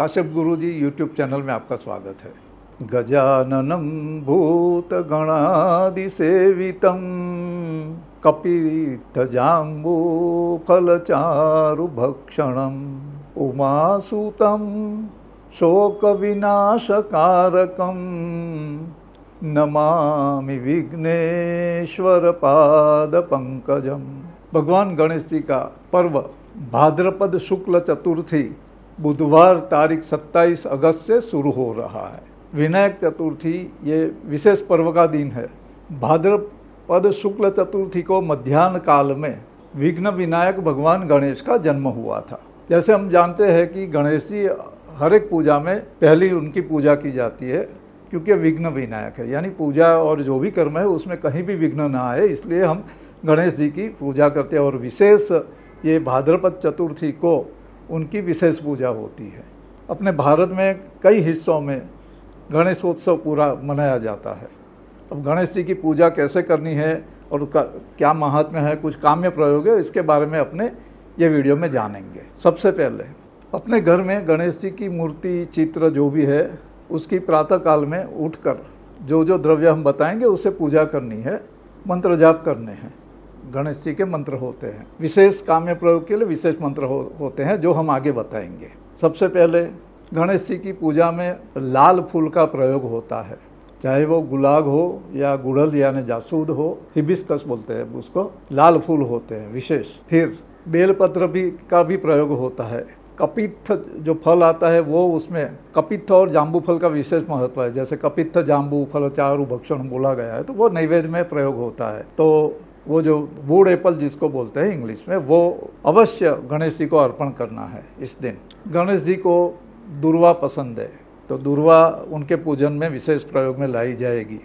काश्यप गुरु जी YouTube channel में आपका स्वागत है। गजाननं भूतगणादिसेवितं कपित्थजाम्बूफलचारुभक्षणम् उमासुतं शोकविनाशकारकं नमामि विघ्नेश्वर पादपंकजम। भगवान गणेश जी का पर्व भाद्रपद शुक्ल चतुर्थी बुधवार तारीख 27 अगस्त से शुरू हो रहा है। विनायक चतुर्थी ये विशेष पर्व का दिन है। भाद्रपद शुक्ल चतुर्थी को मध्याह्न काल में विघ्न विनायक भगवान गणेश का जन्म हुआ था। जैसे हम जानते हैं कि गणेश जी हर एक पूजा में पहली उनकी पूजा की जाती है, क्योंकि विघ्न विनायक है, यानी पूजा और जो भी कर्म है उसमें कहीं भी विघ्न ना आए, इसलिए हम गणेश जी की पूजा करते हैं। और विशेष ये भाद्रपद चतुर्थी को उनकी विशेष पूजा होती है। अपने भारत में कई हिस्सों में गणेशोत्सव पूरा मनाया जाता है। अब गणेश जी की पूजा कैसे करनी है और उसका क्या महात्म्य है, कुछ काम्य प्रयोग है, इसके बारे में अपने ये वीडियो में जानेंगे। सबसे पहले अपने घर में गणेश जी की मूर्ति चित्र जो भी है उसकी प्रातः काल में उठकर जो जो द्रव्य हम बताएंगे उससे पूजा करनी है, मंत्र जाप करने हैं। गणेश जी के मंत्र होते हैं, विशेष काम्य प्रयोग के लिए विशेष मंत्र होते हैं जो हम आगे बताएंगे। सबसे पहले गणेश जी की पूजा में लाल फूल का प्रयोग होता है, चाहे वो गुलाब हो या गुड़हल यानी जासूद हो, हिबिस्कस बोलते हैं उसको, लाल फूल होते हैं विशेष। फिर बेलपत्र का भी प्रयोग होता है। कपित्थ जो फल आता है वो उसमें कपित्थ और जाम्बू फल का विशेष महत्व है। जैसे कपित्थ जाम्बू फल चारु भक्षण बोला गया है तो वो नैवेद्य में प्रयोग होता है। तो वो जो वुड एप्पल जिसको बोलते हैं इंग्लिश में, वो अवश्य गणेश जी को अर्पण करना है इस दिन। गणेश जी को दुर्वा पसंद है तो दुर्वा उनके पूजन में विशेष प्रयोग में लाई जाएगी।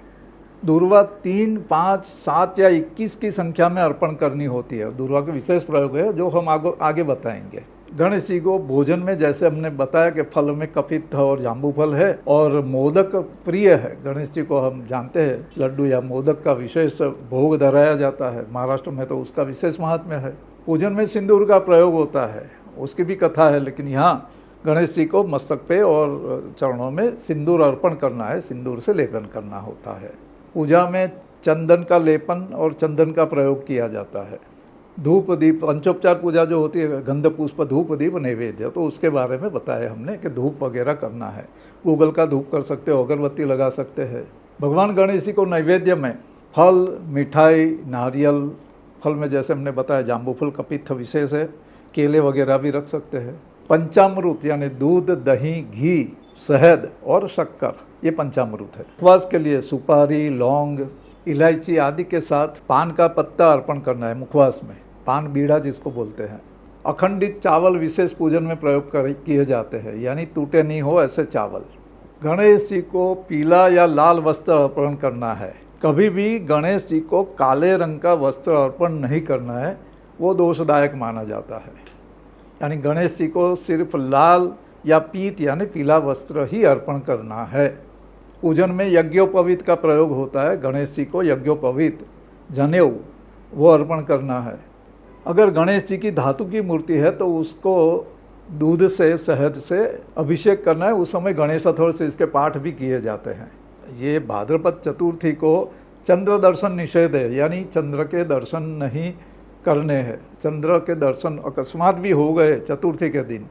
दुर्वा 3, 5, 7 या 21 की संख्या में अर्पण करनी होती है। दुर्वा का विशेष प्रयोग है जो हम आगे बताएंगे। गणेश जी को भोजन में जैसे हमने बताया कि फल में कपित्थ और जाम्बू फल है और मोदक प्रिय है। गणेश जी को हम जानते हैं लड्डू या मोदक का विशेष भोग धराया जाता है। महाराष्ट्र में तो उसका विशेष महात्म्य है। पूजन में सिंदूर का प्रयोग होता है, उसकी भी कथा है, लेकिन यहाँ गणेश जी को मस्तक पे और चरणों में सिंदूर अर्पण करना है, सिंदूर से लेपन करना होता है। पूजा में चंदन का लेपन और चंदन का प्रयोग किया जाता है। धूप दीप पंचोपचार पूजा जो होती है, गंध पुष्प धूप दीप नैवेद्य, तो उसके बारे में बताया हमने कि धूप वगैरह करना है। गूगल का धूप कर सकते हो, अगरबत्ती लगा सकते हैं। भगवान गणेश जी को नैवेद्य में फल, मिठाई, नारियल, फल में जैसे हमने बताया जाम्बू फल कपित्थ विशेष है, केले वगैरह भी रख सकते हैं। पंचामृत यानी दूध, दही, घी, शहद और शक्कर, ये पंचामृत है। उपवास के लिए सुपारी, लौंग, इलायची आदि के साथ पान का पत्ता अर्पण करना है मुखवास में, पान बीड़ा जिसको बोलते हैं। अखंडित चावल विशेष पूजन में प्रयोग किए जाते हैं, यानी टूटे नहीं हो ऐसे चावल। गणेश जी को पीला या लाल वस्त्र अर्पण करना है। कभी भी गणेश जी को काले रंग का वस्त्र अर्पण नहीं करना है, वो दोषदायक माना जाता है। यानी गणेश जी को सिर्फ लाल या पीत यानी पीला वस्त्र ही अर्पण करना है। पूजन में यज्ञोपवीत का प्रयोग होता है। गणेश जी को यज्ञोपवीत जनेऊ वो अर्पण करना है। अगर गणेश जी की धातु की मूर्ति है तो उसको दूध से, शहद से अभिषेक करना है। उस समय गणेश अथर्व से इसके पाठ भी किए जाते हैं। ये भाद्रपद चतुर्थी को चंद्र दर्शन निषेध है, यानी चंद्र के दर्शन नहीं करने हैं। चंद्र के दर्शन अकस्मात भी हो गए चतुर्थी के दिन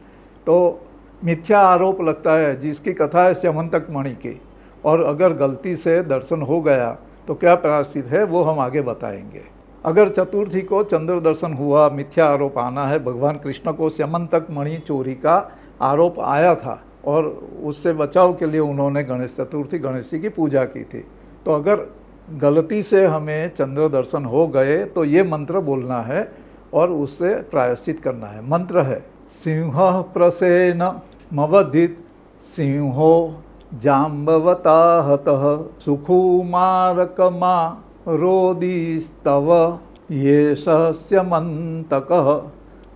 तो मिथ्या आरोप लगता है, जिसकी कथा है स्यमंतक मणि की। और अगर गलती से दर्शन हो गया तो क्या प्रायश्चित है वो हम आगे बताएंगे। अगर चतुर्थी को चंद्र दर्शन हुआ, मिथ्या आरोप आना है। भगवान कृष्ण को स्यमंतक मणि चोरी का आरोप आया था और उससे बचाव के लिए उन्होंने गणेश चतुर्थी गणेश जी की पूजा की थी। तो अगर गलती से हमें चंद्र दर्शन हो गए तो ये मंत्र बोलना है और उससे प्रायश्चित करना है। मंत्र है सिंह प्रसेन मवधित सिंहो जाम्बवता हतः सुकुमारकमा रोदिस्तव ये स्यमंतकः।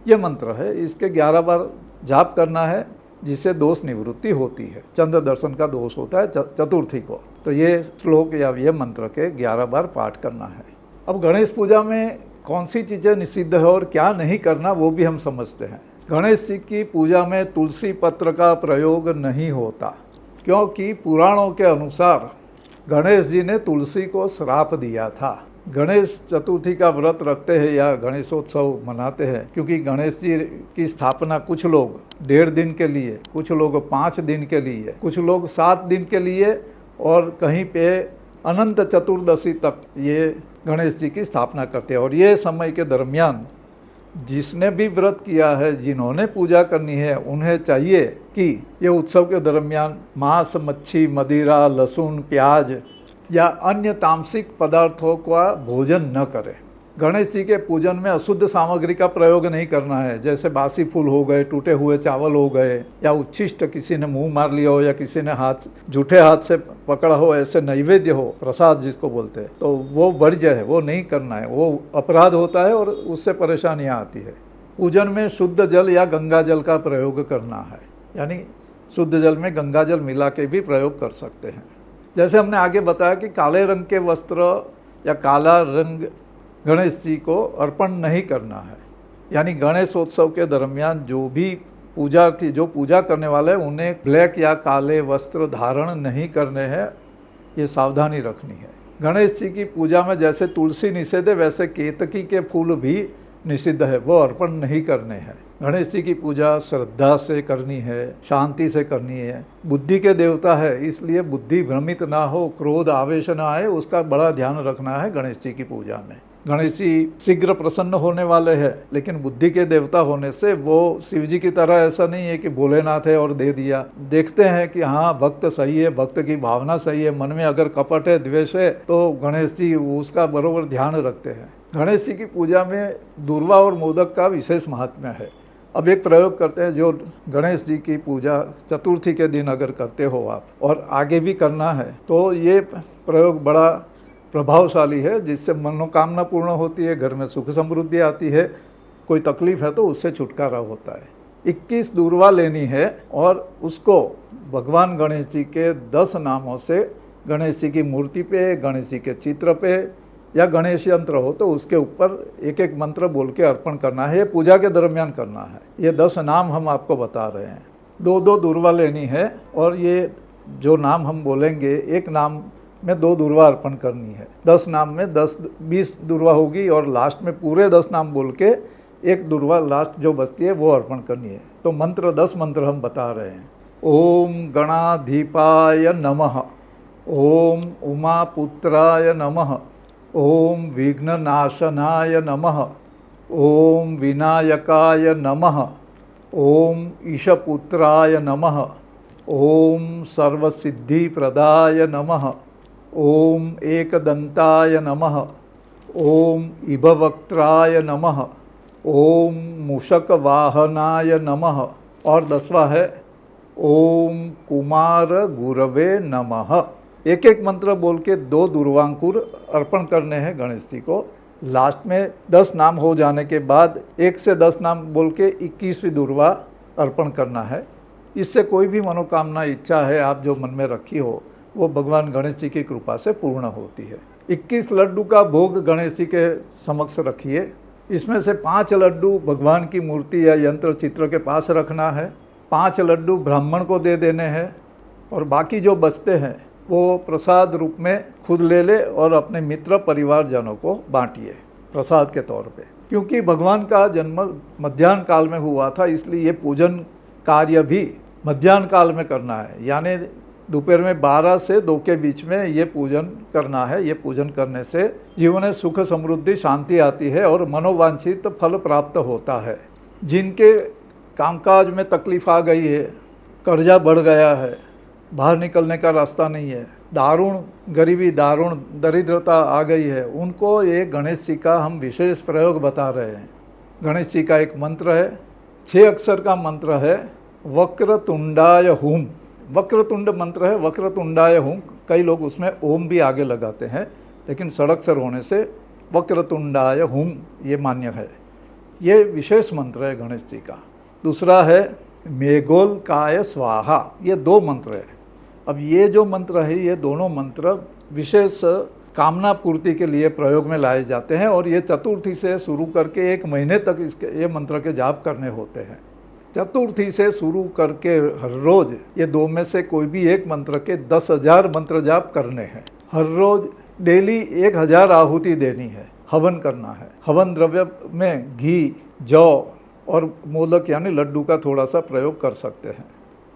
ये मंत्र है, इसके 11 बार जाप करना है, जिससे दोष निवृत्ति होती है। चंद्र दर्शन का दोष होता है चतुर्थी को, तो ये श्लोक या ये मंत्र के 11 बार पाठ करना है। अब गणेश पूजा में कौन सी चीज़ें निषिद्ध है और क्या नहीं करना वो भी हम समझते हैं। गणेश जी की पूजा में तुलसी पत्र का प्रयोग नहीं होता, क्योंकि पुराणों के अनुसार गणेश जी ने तुलसी को श्राप दिया था। गणेश चतुर्थी का व्रत रखते हैं या गणेशोत्सव मनाते हैं, क्योंकि गणेश जी की स्थापना कुछ लोग 1.5 दिन के लिए, कुछ लोग 5 दिन के लिए, कुछ लोग 7 दिन के लिए और कहीं पे अनंत चतुर्दशी तक ये गणेश जी की स्थापना करते हैं। और ये समय के दरमियान जिसने भी व्रत किया है, जिन्होंने पूजा करनी है, उन्हें चाहिए कि ये उत्सव के दरमियान मांस, मच्छी, मदिरा, लहसुन, प्याज या अन्य तामसिक पदार्थों का भोजन न करें। गणेश जी के पूजन में अशुद्ध सामग्री का प्रयोग नहीं करना है, जैसे बासी फूल हो गए, टूटे हुए चावल हो गए, या उच्छिष्ट किसी ने मुंह मार लिया हो या किसी ने झूठे हाथ से पकड़ा हो, ऐसे नैवेद्य हो, प्रसाद जिसको बोलते हैं, तो वो वर्ज्य है, वो नहीं करना है, वो अपराध होता है और उससे परेशानियां आती है। पूजन में शुद्ध जल या गंगा जल का प्रयोग करना है, यानी शुद्ध जल में गंगा जल मिला के भी प्रयोग कर सकते हैं। जैसे हमने आगे बताया कि काले रंग के वस्त्र या काला रंग गणेश जी को अर्पण नहीं करना है, यानी गणेशोत्सव के दरमियान जो भी पूजार्थी, जो पूजा करने वाले हैं, उन्हें ब्लैक या काले वस्त्र धारण नहीं करने हैं, ये सावधानी रखनी है। गणेश जी की पूजा में जैसे तुलसी निषेध है, वैसे केतकी के फूल भी निषिद्ध है, वो अर्पण नहीं करने हैं। गणेश जी की पूजा श्रद्धा से करनी है, शांति से करनी है। बुद्धि के देवता है, इसलिए बुद्धि भ्रमित ना हो, क्रोध आवेश ना आए, उसका बड़ा ध्यान रखना है गणेश जी की पूजा में। गणेश जी शीघ्र प्रसन्न होने वाले हैं, लेकिन बुद्धि के देवता होने से वो शिव जी की तरह ऐसा नहीं है कि भोलेनाथ है और दे दिया। देखते हैं कि हाँ भक्त सही है, भक्त की भावना सही है, मन में अगर कपट है, द्वेष है, तो गणेश जी उसका बरोबर ध्यान रखते हैं। गणेश जी की पूजा में दूर्वा और मोदक का विशेष महात्म्य है। अब एक प्रयोग करते हैं, जो गणेश जी की पूजा चतुर्थी के दिन अगर करते हो आप, और आगे भी करना है, तो ये प्रयोग बड़ा प्रभावशाली है, जिससे मनोकामना पूर्ण होती है, घर में सुख समृद्धि आती है, कोई तकलीफ है तो उससे छुटकारा होता है। 21 दूर्वा लेनी है और उसको भगवान गणेश जी के 10 नामों से गणेश जी की मूर्ति पे, गणेश जी के चित्र पे या गणेश यंत्र हो तो उसके ऊपर एक एक मंत्र बोल के अर्पण करना है। ये पूजा के दरमियान करना है। ये 10 नाम हम आपको बता रहे हैं। 2-2 दूर्वा लेनी है और ये जो नाम हम बोलेंगे, एक नाम में 2 दूर्वा अर्पण करनी है। 10 नाम में 10-20 दूर्वा होगी और लास्ट में पूरे 10 नाम बोल के एक दूर्वा लास्ट जो बचती है वो अर्पण करनी है। तो मंत्र 10 मंत्र हम बता रहे हैं। ओम गणाधिपाय नमः, ओम उमापुत्राय नमः, ओम विघ्ननाशनाय नमः, ओम विनायकाय नमः, ओम ईशपुत्राय नमः, ओम सर्वसिद्धिप्रदाय नमः, ओम एकदंताय नमः, ओम इभवक्त्राय नमः, ओम मूषकवाहनाय नमः, और 10वां है ओम कुमार गुरवे नमः। एक एक मंत्र बोल के 2 दूर्वांकुर अर्पण करने हैं गणेश जी को। लास्ट में 10 नाम हो जाने के बाद 1 से 10 नाम बोल के 21वीं दूर्वा अर्पण करना है। इससे कोई भी मनोकामना, इच्छा है आप जो मन में रखी हो, वो भगवान गणेश जी की कृपा से पूर्ण होती है। 21 लड्डू का भोग गणेश जी के समक्ष रखिए। इसमें से 5 लड्डू भगवान की मूर्ति या यंत्र चित्र के पास रखना है, 5 लड्डू ब्राह्मण को दे देने हैं, और बाकी जो बचते हैं वो प्रसाद रूप में खुद ले ले और अपने मित्र परिवारजनों को बांटिए प्रसाद के तौर पे। क्योंकि भगवान का जन्म मध्याह्न काल में हुआ था, इसलिए ये पूजन कार्य भी मध्याह्न काल में करना है, यानी दोपहर में 12 से 2 के बीच में ये पूजन करना है। ये पूजन करने से जीवन में सुख समृद्धि शांति आती है और मनोवांछित फल प्राप्त होता है। जिनके कामकाज में तकलीफ आ गई है, कर्जा बढ़ गया है, बाहर निकलने का रास्ता नहीं है, दारुण गरीबी, दारुण दरिद्रता आ गई है, उनको ये गणेश जी का हम विशेष प्रयोग बता रहे हैं। गणेश जी का एक मंत्र है, 6 अक्षर का मंत्र है, वक्रतुंडाय हुम। वक्रतुंड मंत्र है, वक्रतुंडाय हुम। कई लोग उसमें ओम भी आगे लगाते हैं, लेकिन षडक्षर होने से वक्रतुंडाय हुम ये मान्य है। ये विशेष मंत्र है गणेश जी का। दूसरा है मेघोल्काय स्वाहा। ये 2 मंत्र है। अब ये जो मंत्र है, ये दोनों मंत्र विशेष कामना पूर्ति के लिए प्रयोग में लाए जाते हैं और ये चतुर्थी से शुरू करके 1 महीने तक ये मंत्र के जाप करने होते हैं। चतुर्थी से शुरू करके हर रोज ये दो में से कोई भी एक मंत्र के 10,000 मंत्र जाप करने हैं। हर रोज डेली 1,000 आहुति देनी है, हवन करना है। हवन द्रव्य में घी, जौ और मोदक यानी लड्डू का थोड़ा सा प्रयोग कर सकते हैं।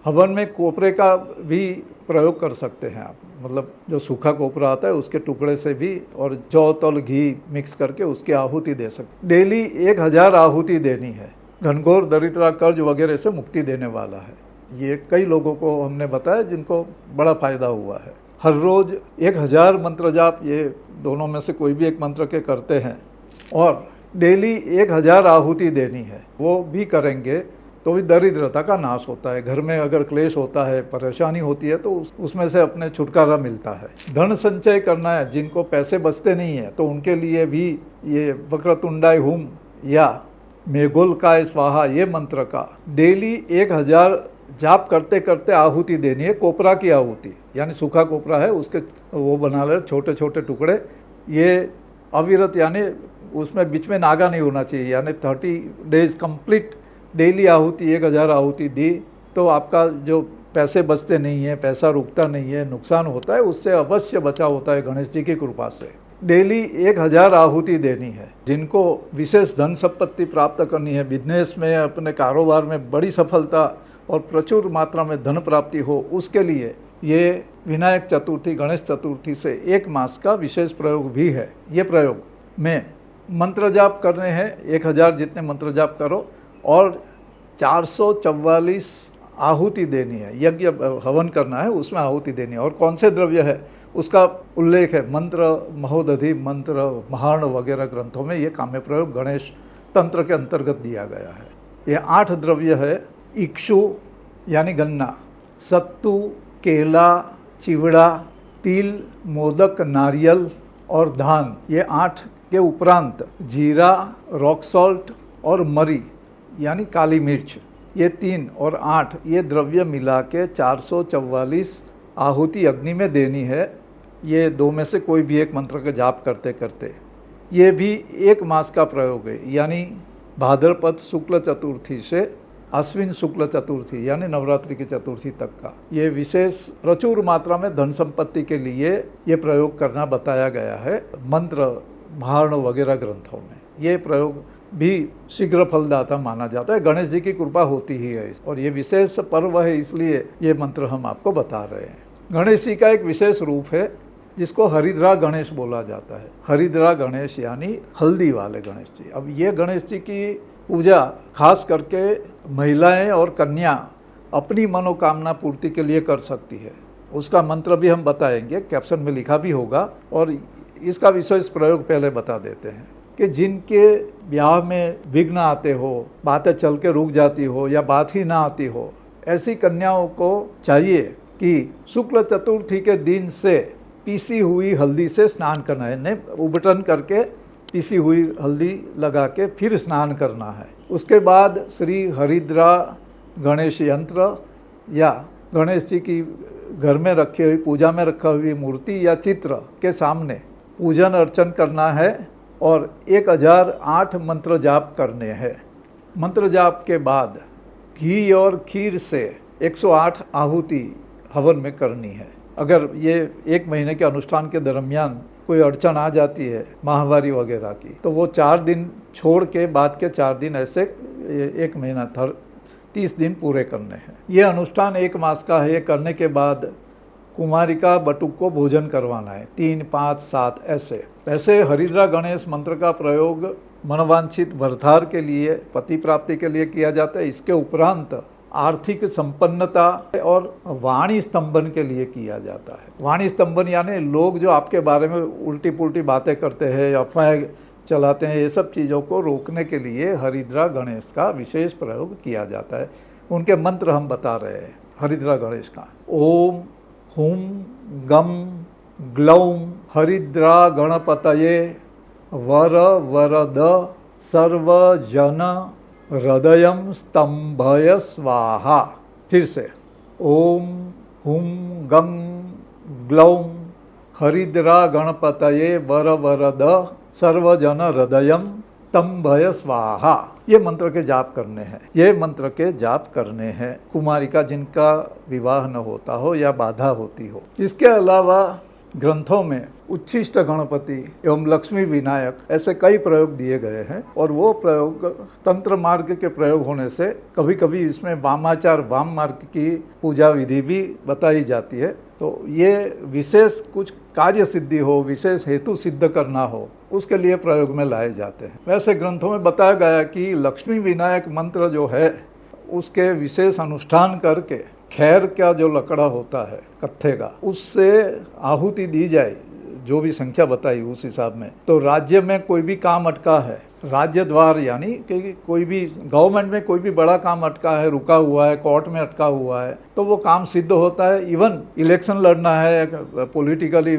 हवन में कोपरे का भी प्रयोग कर सकते हैं आप, मतलब जो सूखा कोपरा आता है उसके टुकड़े से भी, और जौ तल घी मिक्स करके उसकी आहुति दे सकते। डेली 1,000 आहुति देनी है। घनघोर दरिद्रा, कर्ज वगैरह से मुक्ति देने वाला है। ये कई लोगों को हमने बताया जिनको बड़ा फायदा हुआ है। हर रोज 1,000 मंत्र जाप ये दोनों में से कोई भी एक मंत्र के करते हैं और डेली 1,000 आहुति देनी है, वो भी करेंगे तो भी दरिद्रता का नाश होता है। घर में अगर क्लेश होता है, परेशानी होती है तो उसमें से अपने छुटकारा मिलता है। धन संचय करना है, जिनको पैसे बचते नहीं है तो उनके लिए भी ये वक्रतुंडाय हुम या मेघोल्काय स्वाहा ये मंत्र का डेली 1,000 जाप करते करते आहुति देनी है। कोपरा की आहुति यानी सूखा कोपरा है उसके वो बना ले छोटे छोटे टुकड़े, ये अविरत यानी उसमें बीच में नागा नहीं होना चाहिए, यानी 30 डेज कंप्लीट डेली आहुति 1,000 आहुति दी तो आपका जो पैसे बचते नहीं है, पैसा रुकता नहीं है, नुकसान होता है, उससे अवश्य बचा होता है गणेश जी की कृपा से। डेली 1,000 आहुति देनी है। जिनको विशेष धन संपत्ति प्राप्त करनी है, बिजनेस में, अपने कारोबार में बड़ी सफलता और प्रचुर मात्रा में धन प्राप्ति हो, उसके लिए ये विनायक चतुर्थी, गणेश चतुर्थी से 1 मास का विशेष प्रयोग भी है। ये प्रयोग में मंत्र जाप करने हैं, 1,000 जितने मंत्र जाप करो और 444 आहुति देनी है। यज्ञ हवन करना है, उसमें आहुति देनी है। और कौन से द्रव्य है उसका उल्लेख है मंत्र महोदधि, मंत्र महार्ण वगैरह ग्रंथों में। ये काम्य प्रयोग गणेश तंत्र के अंतर्गत दिया गया है। ये 8 द्रव्य है। इक्षु यानी गन्ना, सत्तू, केला, चिवड़ा, तिल, मोदक, नारियल और धान, ये 8 के उपरांत जीरा, रॉक सॉल्ट और मरी यानी काली मिर्च, ये 3 और 8 ये द्रव्य मिला के 444 आहुति अग्नि में देनी है। ये 2 में से कोई भी एक मंत्र का जाप करते करते। ये भी 1 मास का प्रयोग है, यानी भाद्रपद शुक्ल चतुर्थी से अश्विन शुक्ल चतुर्थी यानी नवरात्रि की चतुर्थी तक का। ये विशेष प्रचुर मात्रा में धन संपत्ति के लिए ये प्रयोग करना बताया गया है मंत्र महार्ण वगैरह ग्रंथों में। ये प्रयोग भी शीघ्र फलदाता माना जाता है। गणेश जी की कृपा होती ही है और ये विशेष पर्व है, इसलिए ये मंत्र हम आपको बता रहे हैं। गणेश जी का एक विशेष रूप है जिसको हरिद्रा गणेश बोला जाता है। हरिद्रा गणेश यानी हल्दी वाले गणेश जी। अब ये गणेश जी की पूजा खास करके महिलाएं और कन्या अपनी मनोकामना पूर्ति के लिए कर सकती है। उसका मंत्र भी हम बताएंगे, कैप्शन में लिखा भी होगा। और इसका विशेष प्रयोग पहले बता देते हैं कि जिनके ब्याह में विघ्न आते हो, बातें चल के रुक जाती हो या बात ही ना आती हो, ऐसी कन्याओं को चाहिए कि शुक्ल चतुर्थी के दिन से पीसी हुई हल्दी से स्नान करना है। उबटन करके पीसी हुई हल्दी लगा के फिर स्नान करना है। उसके बाद श्री हरिद्रा गणेश यंत्र या गणेश जी की घर में रखी हुई, पूजा में रखा हुई मूर्ति या चित्र के सामने पूजन अर्चन करना है और 1008 मंत्र जाप करने हैं। मंत्र जाप के बाद घी और खीर से 108 आहुति हवन में करनी है। अगर ये 1 महीने के अनुष्ठान के दरमियान कोई अड़चन आ जाती है माहवारी वगैरह की, तो वो 4 दिन छोड़ के बाद के 4 दिन ऐसे 1 महीना 30 दिन पूरे करने हैं। ये अनुष्ठान 1 मास का है। ये करने के बाद कुमारिका बटुक को भोजन करवाना है, 3, 5, 7 ऐसे हरिद्रा गणेश मंत्र का प्रयोग मनवांछित वरदान के लिए, पति प्राप्ति के लिए किया जाता है। इसके उपरांत आर्थिक संपन्नता और वाणी स्तंभन के लिए किया जाता है। वाणी स्तंभन यानी लोग जो आपके बारे में उल्टी पुल्टी बातें करते हैं, अफवाहें चलाते हैं, ये सब चीज़ों को रोकने के लिए हरिद्रा गणेश का विशेष प्रयोग किया जाता है। उनके मंत्र हम बता रहे हैं हरिद्रा गणेश का। ओम हुम गम ग्लौम हरिद्रा गणपतये वर वरद सर्वजन हृदयम स्तंभय स्वाहा। फिर से ओम हुम गम ग्लौम हरिद्रा गणपतये वर वरद सर्वजन हृदयम स्तंभय स्वाहा। ये मंत्र के जाप करने हैं, ये मंत्र के जाप करने हैं। कुमारिका जिनका विवाह न होता हो या बाधा होती हो। इसके अलावा ग्रंथों में उच्छिष्ट गणपति एवं लक्ष्मी विनायक ऐसे कई प्रयोग दिए गए हैं और वो प्रयोग तंत्र मार्ग के प्रयोग होने से कभी कभी इसमें वामाचार वाम मार्ग की पूजा विधि भी बताई जाती है। तो ये विशेष कुछ कार्य सिद्धि हो, विशेष हेतु सिद्ध करना हो, उसके लिए प्रयोग में लाए जाते हैं। वैसे ग्रंथों में बताया गया कि लक्ष्मी विनायक मंत्र जो है उसके विशेष अनुष्ठान करके खैर का जो लकड़ा होता है कत्थे का, उससे आहुति दी जाए, जो भी संख्या बताई उस हिसाब में। तो राज्य में कोई भी काम अटका है, राज्य द्वार यानी कि कोई भी गवर्नमेंट में कोई भी बड़ा काम अटका है, रुका हुआ है, कोर्ट में अटका हुआ है, तो वो काम सिद्ध होता है। इवन इलेक्शन लड़ना है, पॉलिटिकली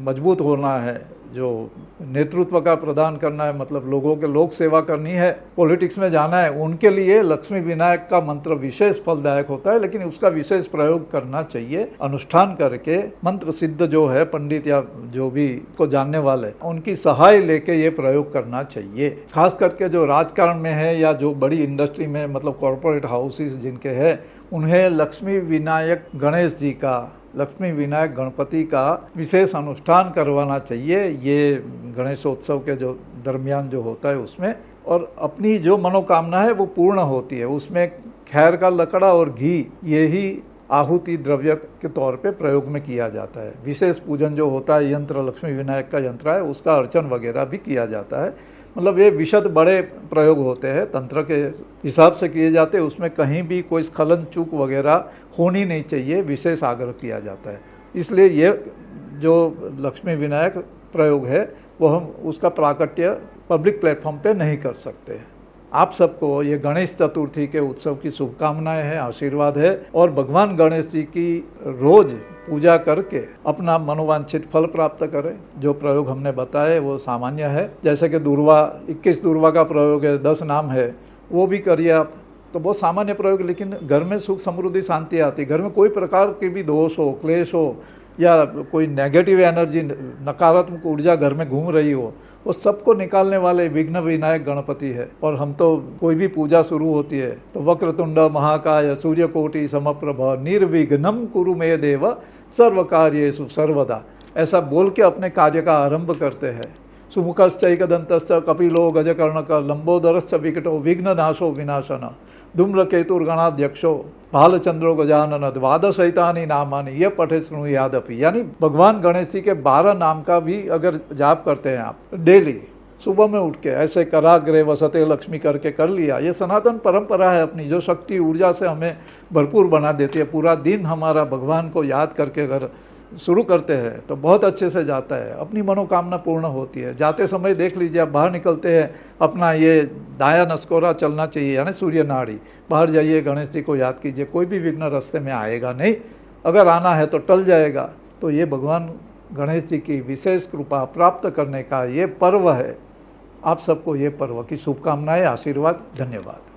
मजबूत होना है, जो नेतृत्व का प्रदान करना है, मतलब लोगों के लोक सेवा करनी है, पॉलिटिक्स में जाना है, उनके लिए लक्ष्मी विनायक का मंत्र विशेष फलदायक होता है। लेकिन उसका विशेष प्रयोग करना चाहिए, अनुष्ठान करके मंत्र सिद्ध जो है पंडित या जो भी को जानने वाले उनकी सहाय लेके ये प्रयोग करना चाहिए। खास करके जो राजकारण में है या जो बड़ी इंडस्ट्री में, मतलब कॉरपोरेट हाउसेस जिनके हैं, उन्हें लक्ष्मी विनायक गणेश जी का, लक्ष्मी विनायक गणपति का विशेष अनुष्ठान करवाना चाहिए ये गणेशोत्सव के जो दरमियान जो होता है उसमें, और अपनी जो मनोकामना है वो पूर्ण होती है। उसमें खैर का लकड़ा और घी ये ही आहुति द्रव्य के तौर पे प्रयोग में किया जाता है। विशेष पूजन जो होता है, यंत्र लक्ष्मी विनायक का यंत्र है, उसका अर्चन वगैरह भी किया जाता है। मतलब ये विशद बड़े प्रयोग होते हैं, तंत्र के हिसाब से किए जाते हैं, उसमें कहीं भी कोई स्खलन चूक वगैरह होनी नहीं चाहिए, विशेष आग्रह किया जाता है। इसलिए ये जो लक्ष्मी विनायक प्रयोग है वो हम उसका प्राकट्य पब्लिक प्लेटफॉर्म पे नहीं कर सकते। आप सबको ये गणेश चतुर्थी के उत्सव की शुभकामनाएं हैं, आशीर्वाद है, और भगवान गणेश जी की रोज पूजा करके अपना मनोवांछित फल प्राप्त करें। जो प्रयोग हमने बताए वो सामान्य है, जैसे कि दुर्वा 21 दुर्वा का प्रयोग है, 10 नाम है, वो भी करिए आप, तो बहुत सामान्य प्रयोग। लेकिन घर में सुख समृद्धि शांति आती, घर में कोई प्रकार के भी दोष हो, क्लेश हो या कोई नेगेटिव एनर्जी, नकारात्मक ऊर्जा घर में घूम रही हो, वो सबको निकालने वाले विघ्न विनायक गणपति है। और हम तो कोई भी पूजा शुरू होती है तो वक्रतुंड महाकाय सूर्यकोटि समप्रभ निर्विघ्नं कुरु मे देव सर्व कार्येषु सर्वदा, ऐसा बोल के अपने कार्य का आरंभ करते हैं। सुमुखश्चैकदन्तश्च कपिलो गजकर्णक लंबोदरश्च विकटो विघ्ननाशो विनाशन धूम्रकेतुर्गणाध्यक्षो भालचंद्रो गजानन द्वादशैतानि नामानि ये पठे शृणुयादपि। यानी भगवान गणेश जी के 12 नाम का भी अगर जाप करते हैं आप डेली सुबह में उठ के, ऐसे कराग्रे वसते लक्ष्मी करके कर लिया, ये सनातन परंपरा है अपनी, जो शक्ति ऊर्जा से हमें भरपूर बना देती है। पूरा दिन हमारा भगवान को याद करके अगर शुरू करते हैं तो बहुत अच्छे से जाता है, अपनी मनोकामना पूर्ण होती है। जाते समय देख लीजिए, आप बाहर निकलते हैं, अपना ये दाया नस्कोरा चलना चाहिए, यानी सूर्य नाड़ी, बाहर जाइए, गणेश जी को याद कीजिए, कोई भी विघ्न रास्ते में आएगा नहीं, अगर आना है तो टल जाएगा। तो ये भगवान गणेश जी की विशेष कृपा प्राप्त करने का ये पर्व है। आप सबको ये पर्व की शुभकामनाएं, आशीर्वाद, धन्यवाद।